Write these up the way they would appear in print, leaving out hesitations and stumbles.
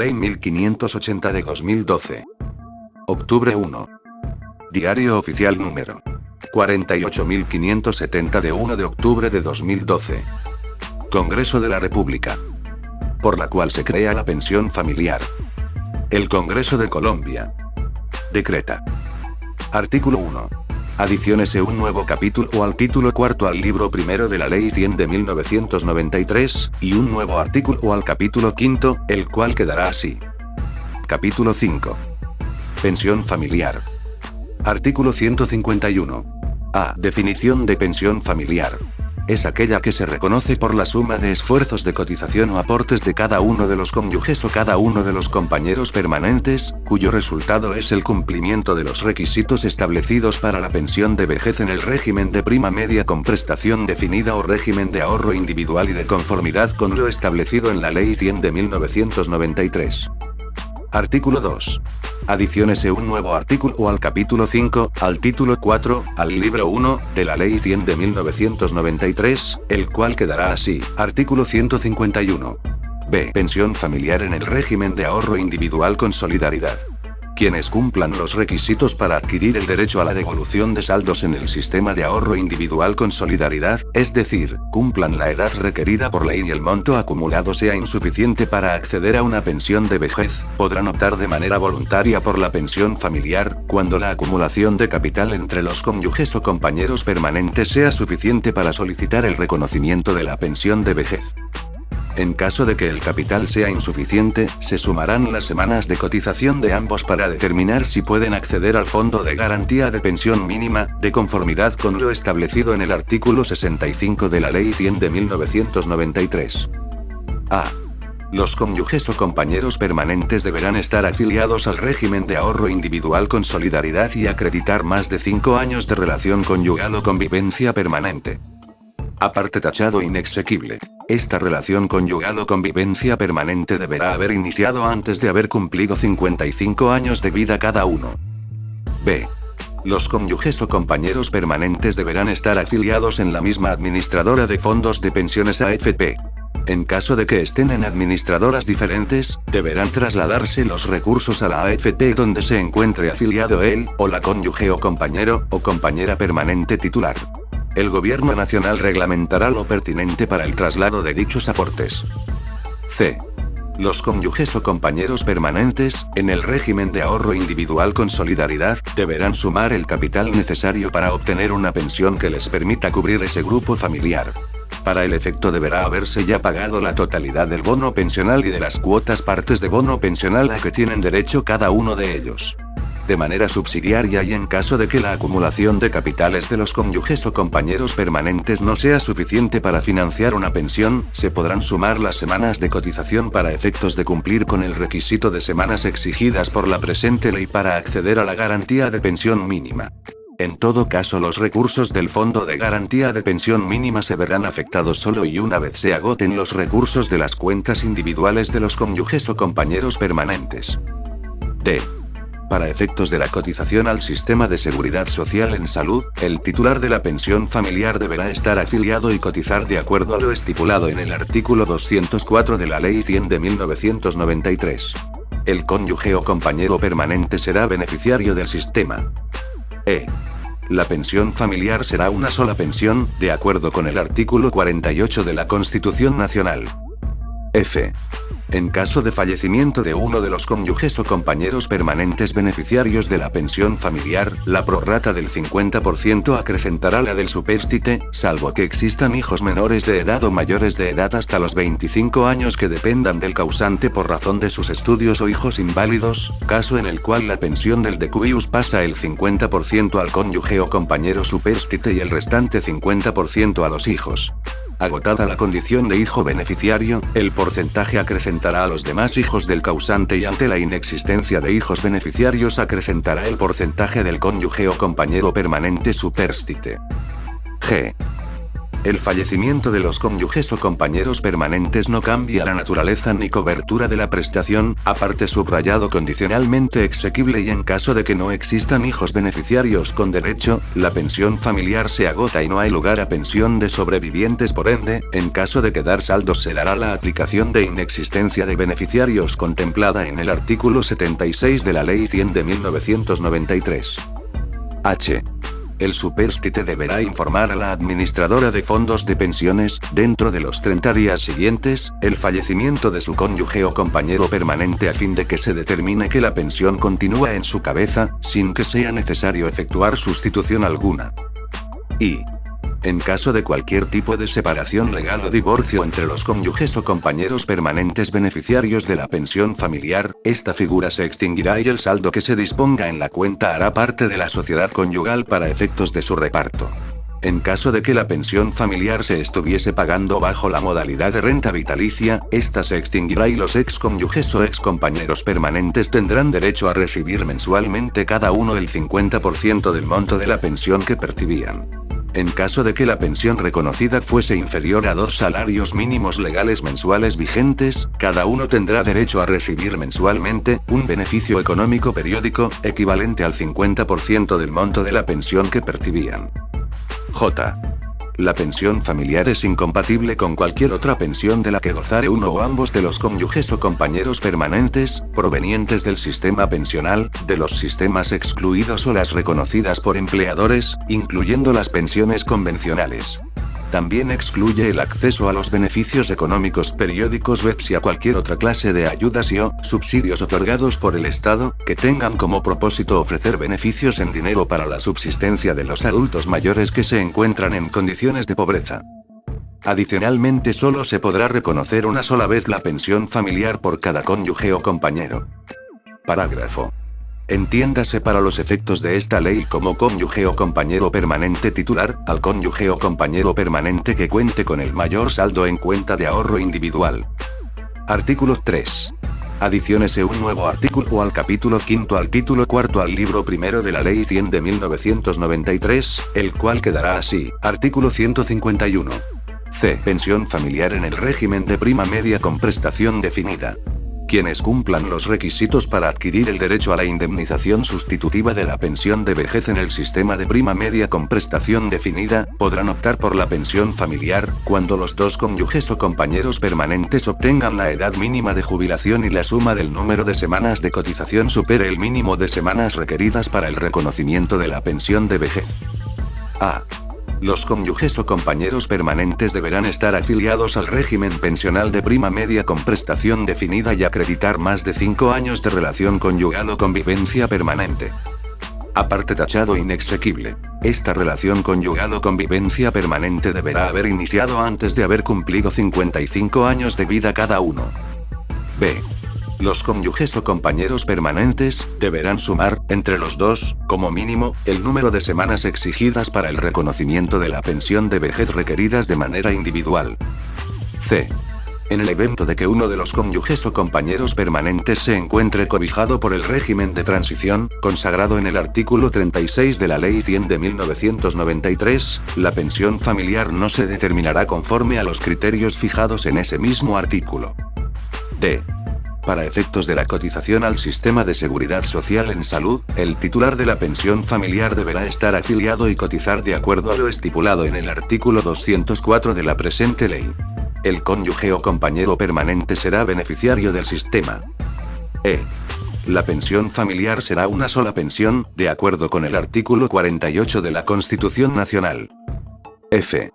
Ley 1580 de 2012. Octubre 1. Diario Oficial número 48.570 de 1 de octubre de 2012. Congreso de la República. Por la cual se crea la pensión familiar. El Congreso de Colombia. Decreta. Artículo 1. Adiciónese un nuevo capítulo al título cuarto al libro primero de la Ley 100 de 1993, y un nuevo artículo al capítulo quinto, el cual quedará así. Capítulo 5. Pensión familiar. Artículo 151. A. Definición de pensión familiar. Es aquella que se reconoce por la suma de esfuerzos de cotización o aportes de cada uno de los cónyuges o cada uno de los compañeros permanentes, cuyo resultado es el cumplimiento de los requisitos establecidos para la pensión de vejez en el régimen de prima media con prestación definida o régimen de ahorro individual y de conformidad con lo establecido en la Ley 100 de 1993. Artículo 2. Adiciónese un nuevo artículo al capítulo 5, al título 4, al libro 1, de la Ley 100 de 1993, el cual quedará así. Artículo 151. B. Pensión familiar en el régimen de ahorro individual con solidaridad. Quienes cumplan los requisitos para adquirir el derecho a la devolución de saldos en el sistema de ahorro individual con solidaridad, es decir, cumplan la edad requerida por ley y el monto acumulado sea insuficiente para acceder a una pensión de vejez, podrán optar de manera voluntaria por la pensión familiar, cuando la acumulación de capital entre los cónyuges o compañeros permanentes sea suficiente para solicitar el reconocimiento de la pensión de vejez. En caso de que el capital sea insuficiente, se sumarán las semanas de cotización de ambos para determinar si pueden acceder al Fondo de Garantía de Pensión Mínima, de conformidad con lo establecido en el artículo 65 de la Ley 100 de 1993. A. Los cónyuges o compañeros permanentes deberán estar afiliados al régimen de ahorro individual con solidaridad y acreditar más de 5 años de relación conyugal o convivencia permanente. Aparte tachado inexequible. Esta relación conyugal o convivencia permanente deberá haber iniciado antes de haber cumplido 55 años de vida cada uno. B. Los cónyuges o compañeros permanentes deberán estar afiliados en la misma administradora de fondos de pensiones AFP. En caso de que estén en administradoras diferentes, deberán trasladarse los recursos a la AFP donde se encuentre afiliado él, o la cónyuge o compañero, o compañera permanente titular. El Gobierno Nacional reglamentará lo pertinente para el traslado de dichos aportes. C. Los cónyuges o compañeros permanentes, en el régimen de ahorro individual con solidaridad, deberán sumar el capital necesario para obtener una pensión que les permita cubrir ese grupo familiar. Para el efecto deberá haberse ya pagado la totalidad del bono pensional y de las cuotas partes de bono pensional a que tienen derecho cada uno de ellos. De manera subsidiaria y en caso de que la acumulación de capitales de los cónyuges o compañeros permanentes no sea suficiente para financiar una pensión, se podrán sumar las semanas de cotización para efectos de cumplir con el requisito de semanas exigidas por la presente ley para acceder a la garantía de pensión mínima. En todo caso, los recursos del Fondo de Garantía de Pensión Mínima se verán afectados solo y una vez se agoten los recursos de las cuentas individuales de los cónyuges o compañeros permanentes. D. Para efectos de la cotización al sistema de seguridad social en salud, el titular de la pensión familiar deberá estar afiliado y cotizar de acuerdo a lo estipulado en el artículo 204 de la Ley 100 de 1993. El cónyuge o compañero permanente será beneficiario del sistema. E. La pensión familiar será una sola pensión, de acuerdo con el artículo 48 de la Constitución Nacional. F. En caso de fallecimiento de uno de los cónyuges o compañeros permanentes beneficiarios de la pensión familiar, la prorrata del 50% acrecentará la del supérstite, salvo que existan hijos menores de edad o mayores de edad hasta los 25 años que dependan del causante por razón de sus estudios o hijos inválidos, caso en el cual la pensión del decubitus pasa el 50% al cónyuge o compañero supérstite y el restante 50% a los hijos. Agotada la condición de hijo beneficiario, el porcentaje acrecentará a los demás hijos del causante y ante la inexistencia de hijos beneficiarios acrecentará el porcentaje del cónyuge o compañero permanente supérstite. G. El fallecimiento de los cónyuges o compañeros permanentes no cambia la naturaleza ni cobertura de la prestación, aparte subrayado condicionalmente exequible, y en caso de que no existan hijos beneficiarios con derecho, la pensión familiar se agota y no hay lugar a pensión de sobrevivientes. Por ende, en caso de quedar saldos se dará la aplicación de inexistencia de beneficiarios contemplada en el artículo 76 de la Ley 100 de 1993. H. El supérstite deberá informar a la administradora de fondos de pensiones, dentro de los 30 días siguientes, el fallecimiento de su cónyuge o compañero permanente a fin de que se determine que la pensión continúa en su cabeza, sin que sea necesario efectuar sustitución alguna. Y, en caso de cualquier tipo de separación legal o divorcio entre los cónyuges o compañeros permanentes beneficiarios de la pensión familiar, esta figura se extinguirá y el saldo que se disponga en la cuenta hará parte de la sociedad conyugal para efectos de su reparto. En caso de que la pensión familiar se estuviese pagando bajo la modalidad de renta vitalicia, esta se extinguirá y los excónyuges o excompañeros permanentes tendrán derecho a recibir mensualmente cada uno el 50% del monto de la pensión que percibían. En caso de que la pensión reconocida fuese inferior a 2 salarios mínimos legales mensuales vigentes, cada uno tendrá derecho a recibir mensualmente un beneficio económico periódico, equivalente al 50% del monto de la pensión que percibían. J. La pensión familiar es incompatible con cualquier otra pensión de la que gozare uno o ambos de los cónyuges o compañeros permanentes, provenientes del sistema pensional, de los sistemas excluidos o las reconocidas por empleadores, incluyendo las pensiones convencionales. También excluye el acceso a los beneficios económicos periódicos BEPS y a cualquier otra clase de ayudas y o subsidios otorgados por el Estado, que tengan como propósito ofrecer beneficios en dinero para la subsistencia de los adultos mayores que se encuentran en condiciones de pobreza. Adicionalmente, solo se podrá reconocer una sola vez la pensión familiar por cada cónyuge o compañero. Parágrafo. Entiéndase para los efectos de esta ley como cónyuge o compañero permanente titular, al cónyuge o compañero permanente que cuente con el mayor saldo en cuenta de ahorro individual. Artículo 3. Adiciónese un nuevo artículo al capítulo 5 al título 4 al libro primero de la Ley 100 de 1993, el cual quedará así: artículo 151. C. Pensión familiar en el régimen de prima media con prestación definida. Quienes cumplan los requisitos para adquirir el derecho a la indemnización sustitutiva de la pensión de vejez en el sistema de prima media con prestación definida, podrán optar por la pensión familiar, cuando los dos cónyuges o compañeros permanentes obtengan la edad mínima de jubilación y la suma del número de semanas de cotización supere el mínimo de semanas requeridas para el reconocimiento de la pensión de vejez. A. Los cónyuges o compañeros permanentes deberán estar afiliados al régimen pensional de prima media con prestación definida y acreditar más de 5 años de relación conyugal o convivencia permanente. Aparte tachado inexequible. Esta relación conyugal o convivencia permanente deberá haber iniciado antes de haber cumplido 55 años de vida cada uno. B. Los cónyuges o compañeros permanentes deberán sumar, entre los dos, como mínimo, el número de semanas exigidas para el reconocimiento de la pensión de vejez requeridas de manera individual. C. En el evento de que uno de los cónyuges o compañeros permanentes se encuentre cobijado por el régimen de transición, consagrado en el artículo 36 de la Ley 100 de 1993, la pensión familiar no se determinará conforme a los criterios fijados en ese mismo artículo. D. Para efectos de la cotización al sistema de seguridad social en salud, el titular de la pensión familiar deberá estar afiliado y cotizar de acuerdo a lo estipulado en el artículo 204 de la presente ley. El cónyuge o compañero permanente será beneficiario del sistema. E. La pensión familiar será una sola pensión, de acuerdo con el artículo 48 de la Constitución Nacional. F.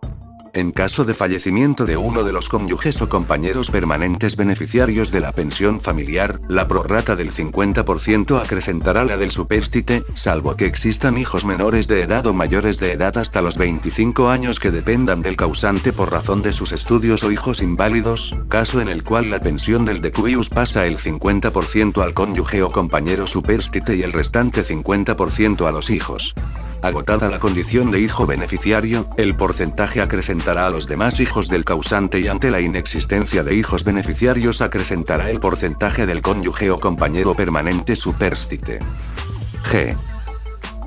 En caso de fallecimiento de uno de los cónyuges o compañeros permanentes beneficiarios de la pensión familiar, la prorrata del 50% acrecentará la del supérstite, salvo que existan hijos menores de edad o mayores de edad hasta los 25 años que dependan del causante por razón de sus estudios o hijos inválidos, caso en el cual la pensión del decubitus pasa el 50% al cónyuge o compañero supérstite y el restante 50% a los hijos. Agotada la condición de hijo beneficiario, el porcentaje acrecentará a los demás hijos del causante y ante la inexistencia de hijos beneficiarios acrecentará el porcentaje del cónyuge o compañero permanente supérstite. G.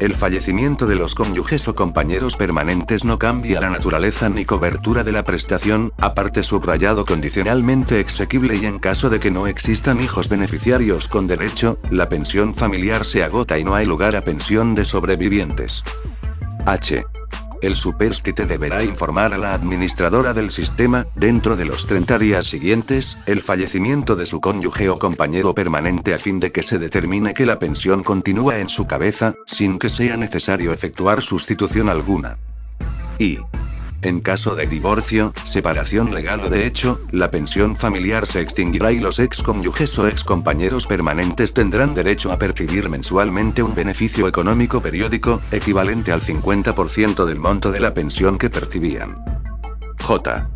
El fallecimiento de los cónyuges o compañeros permanentes no cambia la naturaleza ni cobertura de la prestación, aparte subrayado condicionalmente exequible y en caso de que no existan hijos beneficiarios con derecho, la pensión familiar se agota y no hay lugar a pensión de sobrevivientes. H. El superstite deberá informar a la administradora del sistema, dentro de los 30 días siguientes, el fallecimiento de su cónyuge o compañero permanente a fin de que se determine que la pensión continúa en su cabeza, sin que sea necesario efectuar sustitución alguna. Y en caso de divorcio, separación legal o de hecho, la pensión familiar se extinguirá y los excónyuges o excompañeros permanentes tendrán derecho a percibir mensualmente un beneficio económico periódico, equivalente al 50% del monto de la pensión que percibían. J.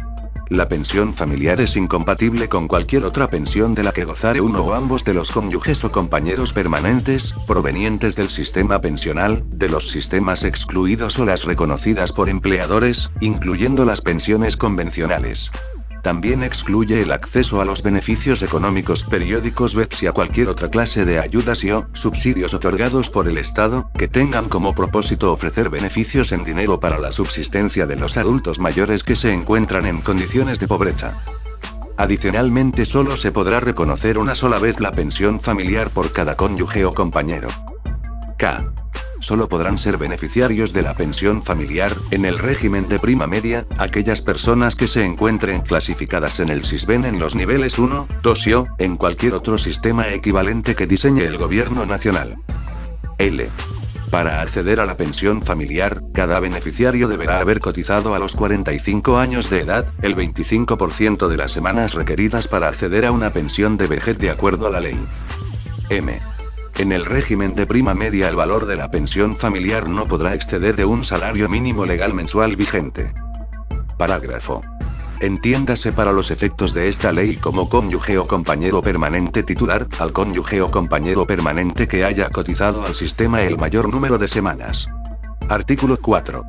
La pensión familiar es incompatible con cualquier otra pensión de la que gozare uno o ambos de los cónyuges o compañeros permanentes, provenientes del sistema pensional, de los sistemas excluidos o las reconocidas por empleadores, incluyendo las pensiones convencionales. También excluye el acceso a los beneficios económicos periódicos BEPS y a cualquier otra clase de ayudas y o subsidios otorgados por el Estado, que tengan como propósito ofrecer beneficios en dinero para la subsistencia de los adultos mayores que se encuentran en condiciones de pobreza. Adicionalmente, solo se podrá reconocer una sola vez la pensión familiar por cada cónyuge o compañero. K. Solo podrán ser beneficiarios de la pensión familiar, en el régimen de prima media, aquellas personas que se encuentren clasificadas en el SISBEN en los niveles 1, 2 y o, en cualquier otro sistema equivalente que diseñe el Gobierno Nacional. L. Para acceder a la pensión familiar, cada beneficiario deberá haber cotizado a los 45 años de edad, el 25% de las semanas requeridas para acceder a una pensión de vejez de acuerdo a la ley. M. En el régimen de prima media el valor de la pensión familiar no podrá exceder de un salario mínimo legal mensual vigente. Parágrafo. Entiéndase para los efectos de esta ley como cónyuge o compañero permanente titular, al cónyuge o compañero permanente que haya cotizado al sistema el mayor número de semanas. Artículo 4.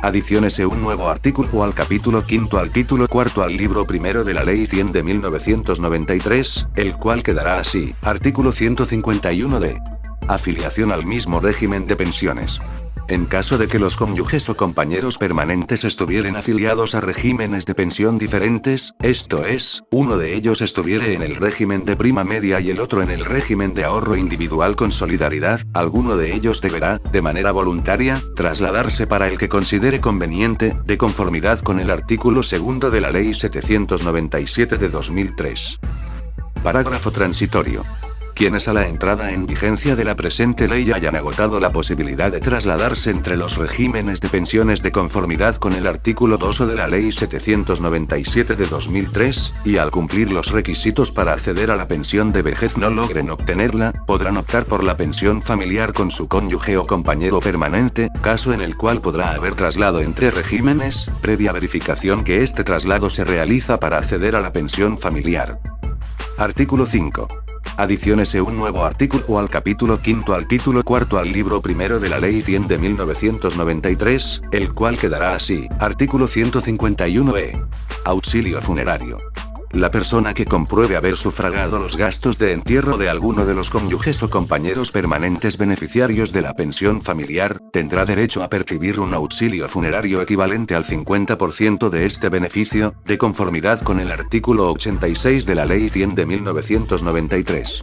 Adiciónese un nuevo artículo al capítulo 5 al título 4 al libro primero de la Ley 100 de 1993, el cual quedará así. Artículo 151 de afiliación al mismo régimen de pensiones. En caso de que los cónyuges o compañeros permanentes estuvieran afiliados a regímenes de pensión diferentes, esto es, uno de ellos estuviere en el régimen de prima media y el otro en el régimen de ahorro individual con solidaridad, alguno de ellos deberá, de manera voluntaria, trasladarse para el que considere conveniente, de conformidad con el artículo 2 de la Ley 797 de 2003. Parágrafo transitorio. Quienes a la entrada en vigencia de la presente ley hayan agotado la posibilidad de trasladarse entre los regímenes de pensiones de conformidad con el artículo 2 de la Ley 797 de 2003, y al cumplir los requisitos para acceder a la pensión de vejez no logren obtenerla, podrán optar por la pensión familiar con su cónyuge o compañero permanente, caso en el cual podrá haber traslado entre regímenes, previa verificación que este traslado se realiza para acceder a la pensión familiar. Artículo 5. Adiciónese un nuevo artículo al capítulo 5 al título 4 al libro primero de la Ley 100 de 1993, el cual quedará así. Artículo 151e. Auxilio funerario. La persona que compruebe haber sufragado los gastos de entierro de alguno de los cónyuges o compañeros permanentes beneficiarios de la pensión familiar, tendrá derecho a percibir un auxilio funerario equivalente al 50% de este beneficio, de conformidad con el artículo 86 de la Ley 100 de 1993.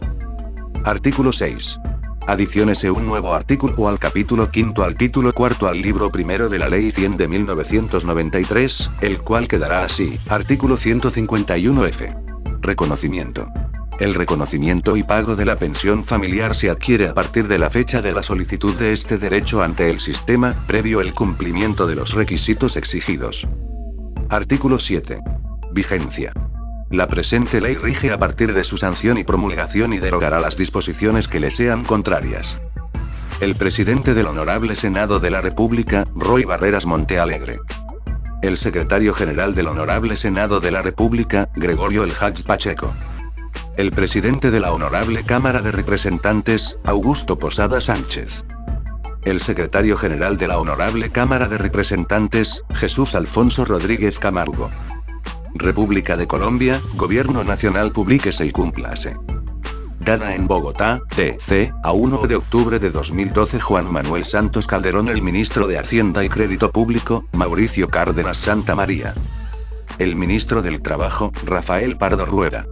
Artículo 6. Adiciónese un nuevo artículo al capítulo 5 al título 4 al libro primero de la Ley 100 de 1993, el cual quedará así. Artículo 151f. Reconocimiento. El reconocimiento y pago de la pensión familiar se adquiere a partir de la fecha de la solicitud de este derecho ante el sistema, previo el cumplimiento de los requisitos exigidos. Artículo 7. Vigencia. La presente ley rige a partir de su sanción y promulgación y derogará las disposiciones que le sean contrarias. El presidente del Honorable Senado de la República, Roy Barreras Montealegre. El secretario general del Honorable Senado de la República, Gregorio El Hajj Pacheco. El presidente de la Honorable Cámara de Representantes, Augusto Posada Sánchez. El secretario general de la Honorable Cámara de Representantes, Jesús Alfonso Rodríguez Camargo. República de Colombia, Gobierno Nacional, publíquese y cúmplase. Dada en Bogotá, TC, a 1 de octubre de 2012. Juan Manuel Santos Calderón. El ministro de Hacienda y Crédito Público, Mauricio Cárdenas Santamaría. El ministro del Trabajo, Rafael Pardo Rueda.